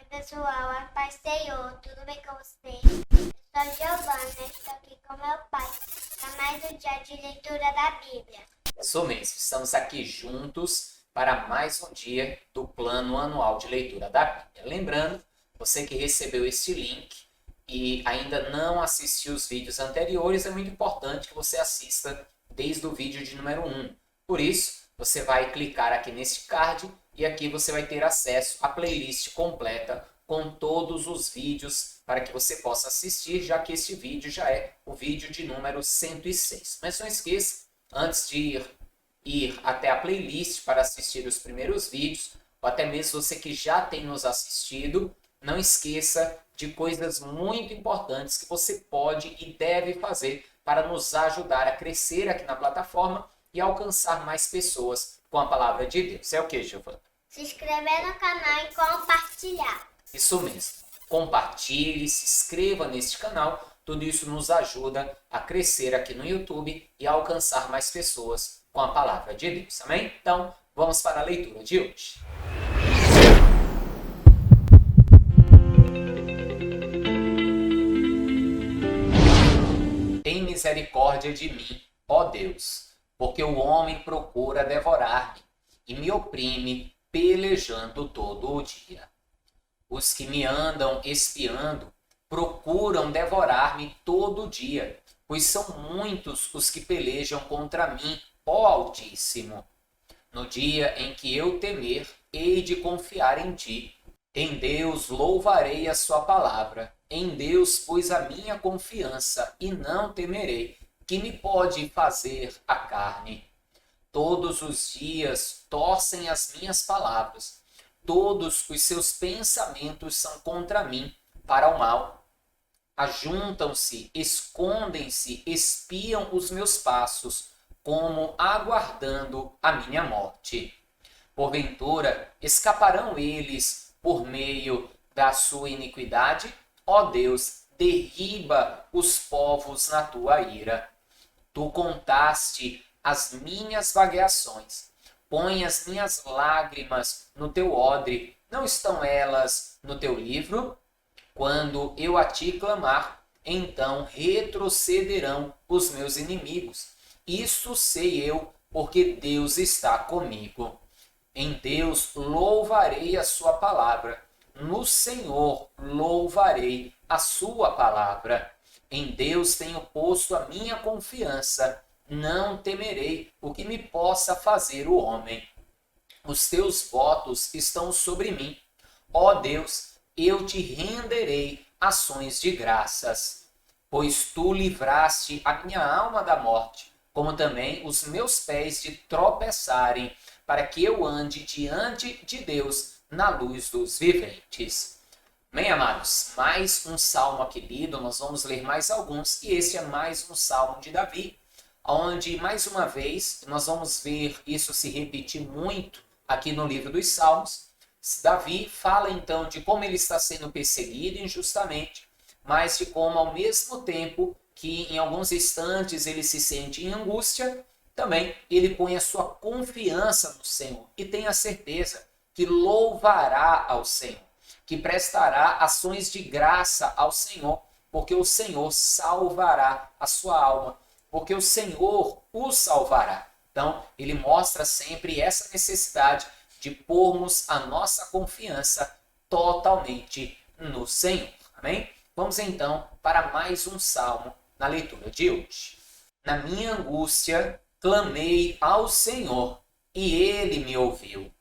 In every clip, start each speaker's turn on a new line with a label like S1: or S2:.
S1: pessoal, a paz Senhor, tudo bem com vocês? Eu sou Giovana, estou aqui com meu pai para mais um dia de leitura da Bíblia.
S2: Isso mesmo, estamos aqui juntos para mais um dia do plano anual de leitura da Bíblia. Lembrando, você que recebeu este link e ainda não assistiu os vídeos anteriores, é muito importante que você assista desde o vídeo de número 1. Por isso, você vai clicar aqui neste card e aqui você vai ter acesso à playlist completa com todos os vídeos para que você possa assistir, já que este vídeo já é o vídeo de número 106. Mas não esqueça, antes de ir até a playlist para assistir os primeiros vídeos, ou até mesmo você que já tem nos assistido, não esqueça de coisas muito importantes que você pode e deve fazer para nos ajudar a crescer aqui na plataforma e alcançar mais pessoas com a palavra de Deus. É o que, Giovana?
S1: Se inscrever no canal e compartilhar.
S2: Isso mesmo. Compartilhe, se inscreva neste canal. Tudo isso nos ajuda a crescer aqui no YouTube e a alcançar mais pessoas com a palavra de Deus. Amém? Então, vamos para a leitura de hoje. Tem misericórdia de mim, ó Deus, porque o homem procura devorar-me e me oprime, pelejando todo o dia. Os que me andam espiando procuram devorar-me todo o dia, pois são muitos os que pelejam contra mim, ó Altíssimo. No dia em que eu temer, hei de confiar em ti. Em Deus louvarei a sua palavra. Em Deus pus a minha confiança e não temerei. Que me pode fazer a carne? Todos os dias torcem as minhas palavras. Todos os seus pensamentos são contra mim, para o mal. Ajuntam-se, escondem-se, espiam os meus passos, como aguardando a minha morte. Porventura, escaparão eles por meio da sua iniquidade? Ó Deus, derriba os povos na tua ira. Tu contaste as minhas vagueações. Põe as minhas lágrimas no teu odre. Não estão elas no teu livro? Quando eu a ti clamar, então retrocederão os meus inimigos. Isso sei eu, porque Deus está comigo. Em Deus louvarei a sua palavra. No Senhor louvarei a sua palavra. Em Deus tenho posto a minha confiança. Não temerei o que me possa fazer o homem. Os teus votos estão sobre mim. Ó Deus, eu te renderei ações de graças. Pois tu livraste a minha alma da morte, como também os meus pés de tropeçarem, para que eu ande diante de Deus na luz dos viventes. Bem, amados, mais um salmo aqui lido, nós vamos ler mais alguns, e este é mais um salmo de Davi, onde, mais uma vez, nós vamos ver isso se repetir muito aqui no livro dos Salmos. Davi fala, então, de como ele está sendo perseguido injustamente, mas de como, ao mesmo tempo que, em alguns instantes, ele se sente em angústia, também ele põe a sua confiança no Senhor e tem a certeza que louvará ao Senhor, que prestará ações de graça ao Senhor, porque o Senhor salvará a sua alma, porque o Senhor o salvará. Então, ele mostra sempre essa necessidade de pormos a nossa confiança totalmente no Senhor. Amém? Vamos então para mais um salmo na leitura de hoje. Na minha angústia, clamei ao Senhor e ele me ouviu.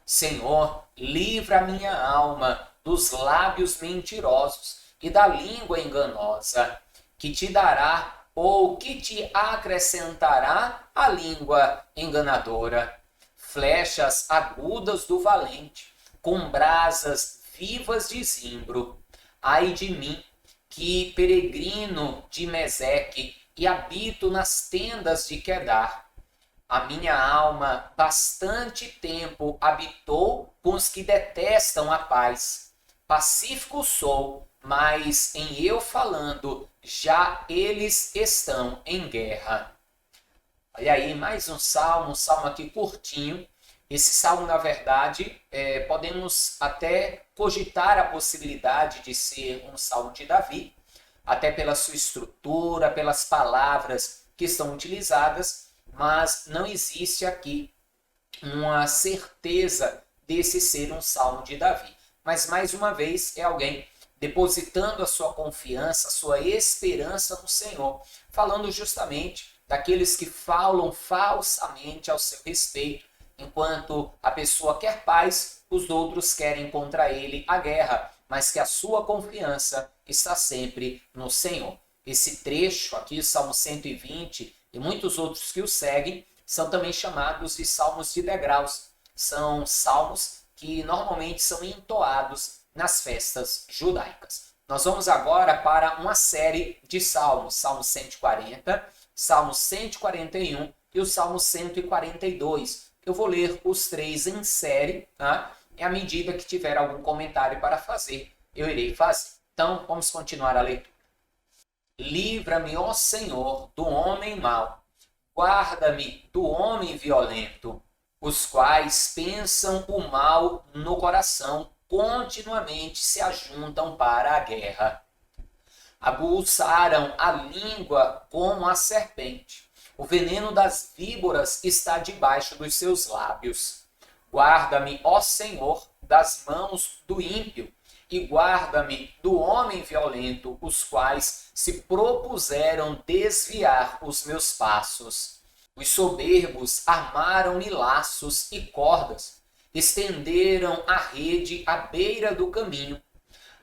S2: Senhor, livra a minha alma dos lábios mentirosos e da língua enganosa, que te dará ou que te acrescentará a língua enganadora. Flechas agudas do valente, com brasas vivas de zimbro. Ai de mim, que peregrino de Meseque e habito nas tendas de Quedar. A minha alma bastante tempo habitou com os que detestam a paz. Pacífico sou, mas em eu falando, já eles estão em guerra. Olha aí, mais um salmo aqui curtinho, Esse salmo, na verdade, podemos até cogitar a possibilidade de ser um salmo de Davi, até pela sua estrutura, pelas palavras que estão utilizadas, mas não existe aqui uma certeza desse ser um salmo de Davi. Mas, mais uma vez, é alguém depositando a sua confiança, a sua esperança no Senhor, falando justamente daqueles que falam falsamente ao seu respeito. Enquanto a pessoa quer paz, os outros querem contra ele a guerra, mas que a sua confiança está sempre no Senhor. Esse trecho aqui, Salmo 120 e muitos outros que o seguem, são também chamados de salmos de degraus. São salmos que normalmente são entoados nas festas judaicas. Nós vamos agora para uma série de salmos, Salmo 140, Salmo 141 e o Salmo 142. Eu vou ler os três em série, tá? E à medida que tiver algum comentário para fazer, eu irei fazer. Então, vamos continuar a leitura. Livra-me, ó Senhor, do homem mau. Guarda-me do homem violento, os quais pensam o mal no coração, continuamente se ajuntam para a guerra. Aguçaram a língua como a serpente. O veneno das víboras está debaixo dos seus lábios. Guarda-me, ó Senhor, das mãos do ímpio, e guarda-me do homem violento, os quais se propuseram desviar os meus passos. Os soberbos armaram-me laços e cordas, estenderam a rede à beira do caminho,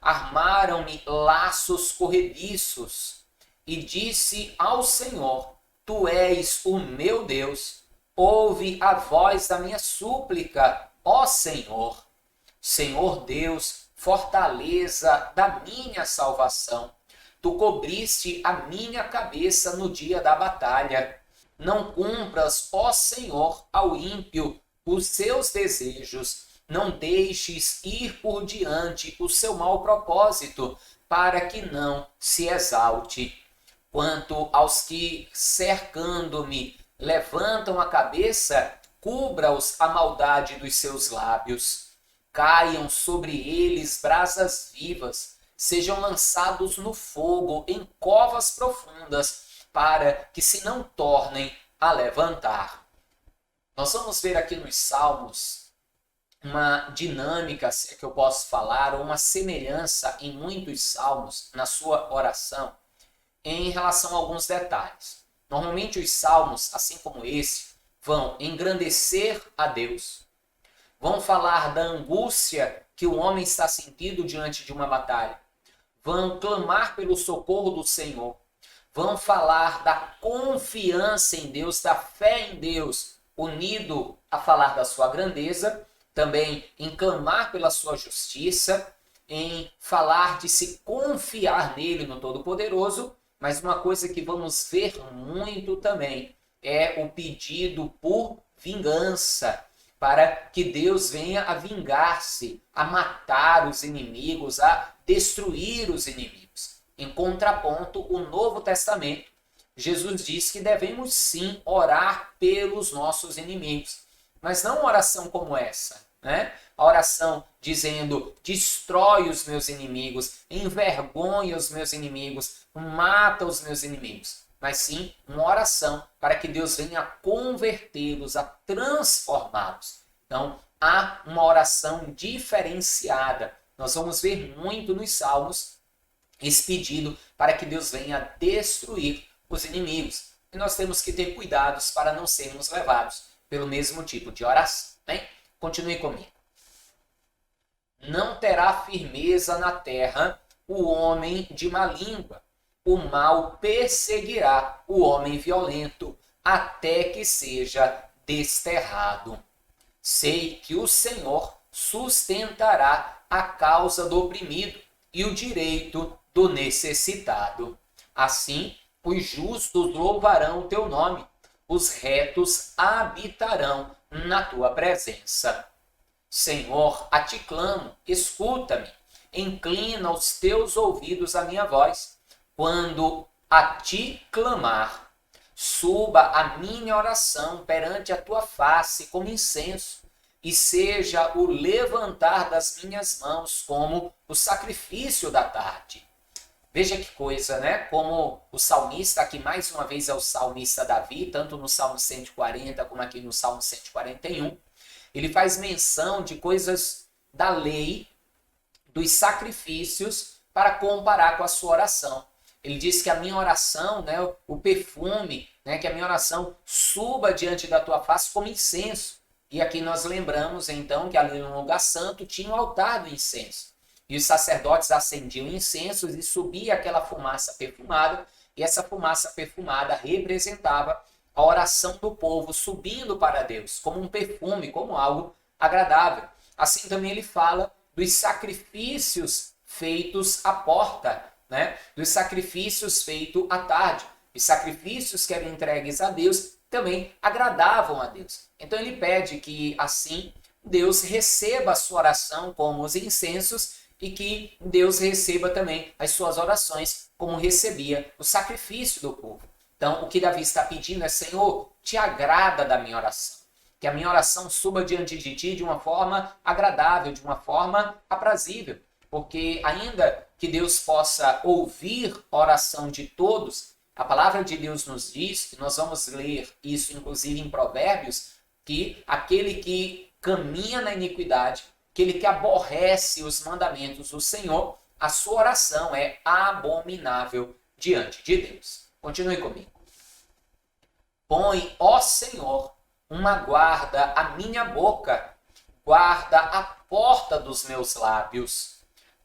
S2: armaram-me laços corrediços, e disse ao Senhor: Tu és o meu Deus, ouve a voz da minha súplica, ó Senhor. Senhor Deus, fortaleza da minha salvação, tu cobriste a minha cabeça no dia da batalha. Não cumpras, ó Senhor, ao ímpio os seus desejos, não deixes ir por diante o seu mau propósito, para que não se exalte. Quanto aos que, cercando-me, levantam a cabeça, cubra-os a maldade dos seus lábios. Caiam sobre eles brasas vivas, sejam lançados no fogo em covas profundas, para que se não tornem a levantar. Nós vamos ver aqui nos Salmos uma dinâmica, se é que eu posso falar, ou uma semelhança em muitos salmos na sua oração em relação a alguns detalhes. Normalmente os salmos, assim como esse, vão engrandecer a Deus, vão falar da angústia que o homem está sentindo diante de uma batalha, vão clamar pelo socorro do Senhor, vão falar da confiança em Deus, da fé em Deus, unido a falar da sua grandeza, também em clamar pela sua justiça, em falar de se confiar nele, no Todo-Poderoso, mas uma coisa que vamos ver muito também é o pedido por vingança, para que Deus venha a vingar-se, a matar os inimigos, a destruir os inimigos. Em contraponto, o Novo Testamento, Jesus diz que devemos sim orar pelos nossos inimigos, mas não uma oração como essa, né? A oração dizendo: destrói os meus inimigos, envergonha os meus inimigos, mata os meus inimigos. Mas sim uma oração para que Deus venha a convertê-los, a transformá-los. Então, há uma oração diferenciada. Nós vamos ver muito nos Salmos esse pedido para que Deus venha a destruir os inimigos. E nós temos que ter cuidados para não sermos levados pelo mesmo tipo de oração. Bem, continue comigo. Não terá firmeza na terra o homem de má língua. O mal perseguirá o homem violento, até que seja desterrado. Sei que o Senhor sustentará a causa do oprimido e o direito do necessitado. Assim, os justos louvarão o teu nome, os retos habitarão na tua presença. Senhor, a ti clamo, escuta-me, inclina os teus ouvidos à minha voz. Quando a ti clamar, suba a minha oração perante a tua face como incenso, e seja o levantar das minhas mãos como o sacrifício da tarde. Veja que coisa, né? Como o salmista, aqui mais uma vez é o salmista Davi, tanto no Salmo 140 como aqui no Salmo 141, ele faz menção de coisas da lei, dos sacrifícios, para comparar com a sua oração. Ele diz que a minha oração, né, o perfume, né, que a minha oração suba diante da tua face como incenso. E aqui nós lembramos então que ali no lugar santo tinha o altar do incenso. E os sacerdotes acendiam incensos e subia aquela fumaça perfumada, e essa fumaça perfumada representava a oração do povo subindo para Deus, como um perfume, como algo agradável. Assim também ele fala dos sacrifícios feitos à porta, né? Dos sacrifícios feitos à tarde. Os sacrifícios que eram entregues a Deus também agradavam a Deus. Então ele pede que assim Deus receba a sua oração como os incensos e que Deus receba também as suas orações como recebia o sacrifício do povo. Então o que Davi está pedindo é: Senhor, te agrada da minha oração. Que a minha oração suba diante de ti de uma forma agradável, de uma forma aprazível. Porque ainda que Deus possa ouvir a oração de todos, a palavra de Deus nos diz, e nós vamos ler isso inclusive em Provérbios, que aquele que caminha na iniquidade, aquele que aborrece os mandamentos do Senhor, a sua oração é abominável diante de Deus. Continue comigo. Põe, ó Senhor, uma guarda à minha boca, guarda a porta dos meus lábios.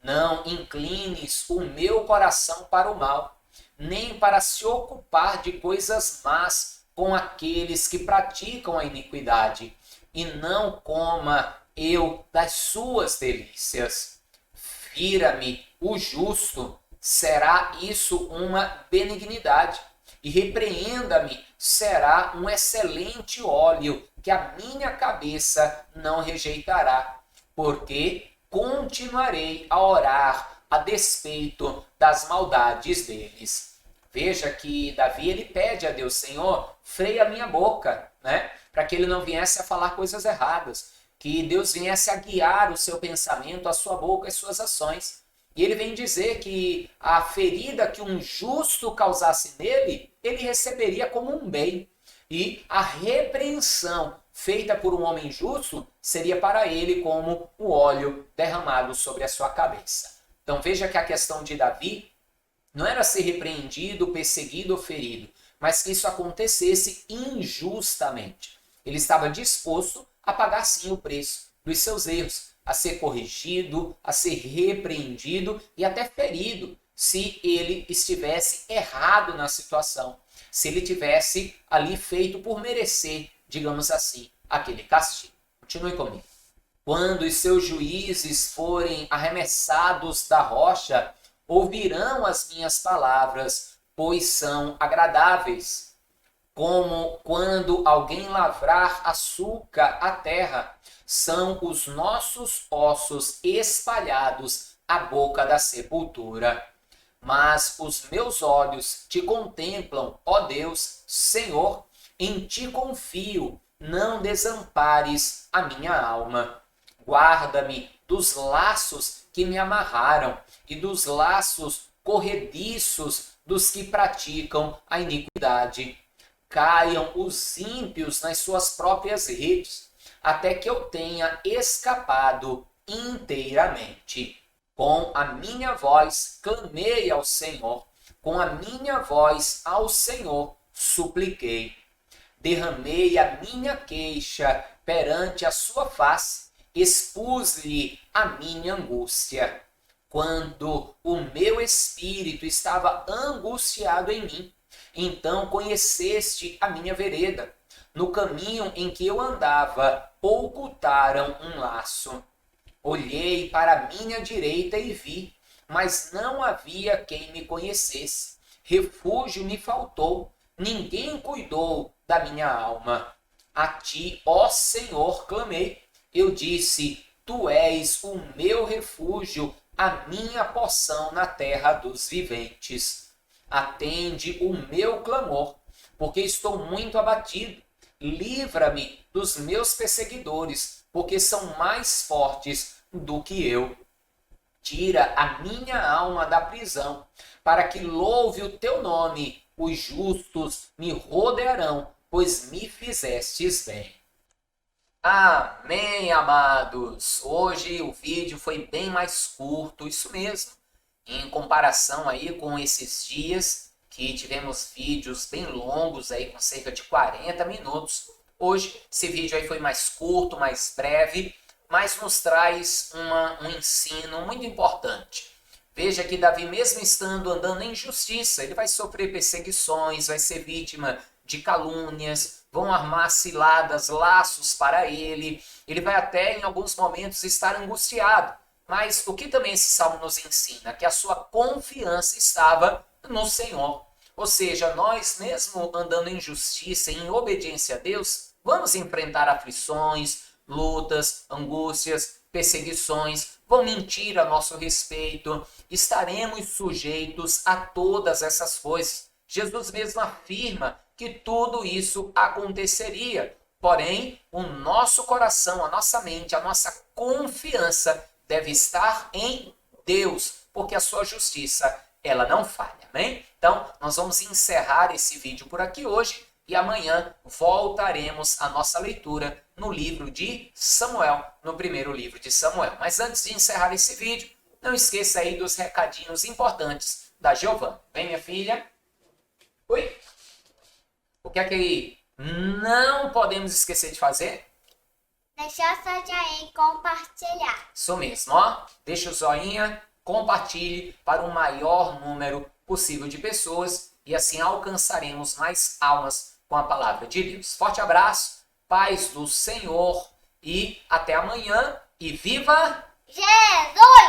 S2: Não inclines o meu coração para o mal, nem para se ocupar de coisas más com aqueles que praticam a iniquidade, e não coma eu das suas delícias. Fira-me o justo, será isso uma benignidade, e repreenda-me, será um excelente óleo que a minha cabeça não rejeitará, porque continuarei a orar a despeito das maldades deles. Veja que Davi ele pede a Deus: Senhor, freia a minha boca, né? Para que ele não viesse a falar coisas erradas, que Deus viesse a guiar o seu pensamento, a sua boca e suas ações. E ele vem dizer que a ferida que um justo causasse nele, ele receberia como um bem. E a repreensão feita por um homem justo seria para ele como o óleo derramado sobre a sua cabeça. Então veja que a questão de Davi não era ser repreendido, perseguido ou ferido, mas que isso acontecesse injustamente. Ele estava disposto a pagar sim o preço dos seus erros, a ser corrigido, a ser repreendido e até ferido, se ele estivesse errado na situação, se ele tivesse ali feito por merecer, digamos assim, aquele castigo. Continue comigo. Quando os seus juízes forem arremessados da rocha, ouvirão as minhas palavras, pois são agradáveis. Como quando alguém lavrar açúcar à terra, são os nossos ossos espalhados à boca da sepultura. Mas os meus olhos te contemplam, ó Deus, Senhor, em ti confio, não desampares a minha alma. Guarda-me dos laços que me amarraram e dos laços corrediços dos que praticam a iniquidade. Caiam os ímpios nas suas próprias redes, até que eu tenha escapado inteiramente. Com a minha voz clamei ao Senhor, com a minha voz ao Senhor supliquei. Derramei a minha queixa perante a sua face, expus-lhe a minha angústia. Quando o meu espírito estava angustiado em mim, então conheceste a minha vereda. No caminho em que eu andava, ocultaram um laço. Olhei para a minha direita e vi, mas não havia quem me conhecesse. Refúgio me faltou, ninguém cuidou da minha alma. A ti, ó Senhor, clamei. Eu disse, tu és o meu refúgio, a minha porção na terra dos viventes. Atende o meu clamor, porque estou muito abatido. Livra-me dos meus perseguidores, porque são mais fortes do que eu. Tira a minha alma da prisão, para que louve o teu nome. Os justos me rodearão, pois me fizestes bem. Amém, amados. Hoje o vídeo foi bem mais curto, isso mesmo. Em comparação aí com esses dias que tivemos vídeos bem longos aí com cerca de 40 minutos. Hoje esse vídeo aí foi mais curto, mais breve, mas nos traz um ensino muito importante. Veja que Davi, mesmo estando andando em justiça, ele vai sofrer perseguições, vai ser vítima de calúnias, vão armar ciladas, laços para ele. Ele vai até, em alguns momentos, estar angustiado. Mas o que também esse salmo nos ensina? Que a sua confiança estava no Senhor. Ou seja, nós mesmo andando em justiça, em obediência a Deus, vamos enfrentar aflições, lutas, angústias, perseguições, vão mentir a nosso respeito, estaremos sujeitos a todas essas coisas. Jesus mesmo afirma que tudo isso aconteceria. Porém, o nosso coração, a nossa mente, a nossa confiança deve estar em Deus, porque a sua justiça, ela não falha, amém? Então, nós vamos encerrar esse vídeo por aqui hoje e amanhã voltaremos à nossa leitura no livro de Samuel, no primeiro livro de Samuel. Mas antes de encerrar esse vídeo, não esqueça aí dos recadinhos importantes da Giovana. Vem, minha filha. Oi? O que é que não podemos esquecer de fazer?
S1: Deixar o seu joinha e compartilhar.
S2: Isso mesmo, ó. Deixa o joinha, compartilhe para o maior número possível de pessoas e assim alcançaremos mais almas com a palavra de Deus. Forte abraço, paz do Senhor e até amanhã e viva
S1: Jesus!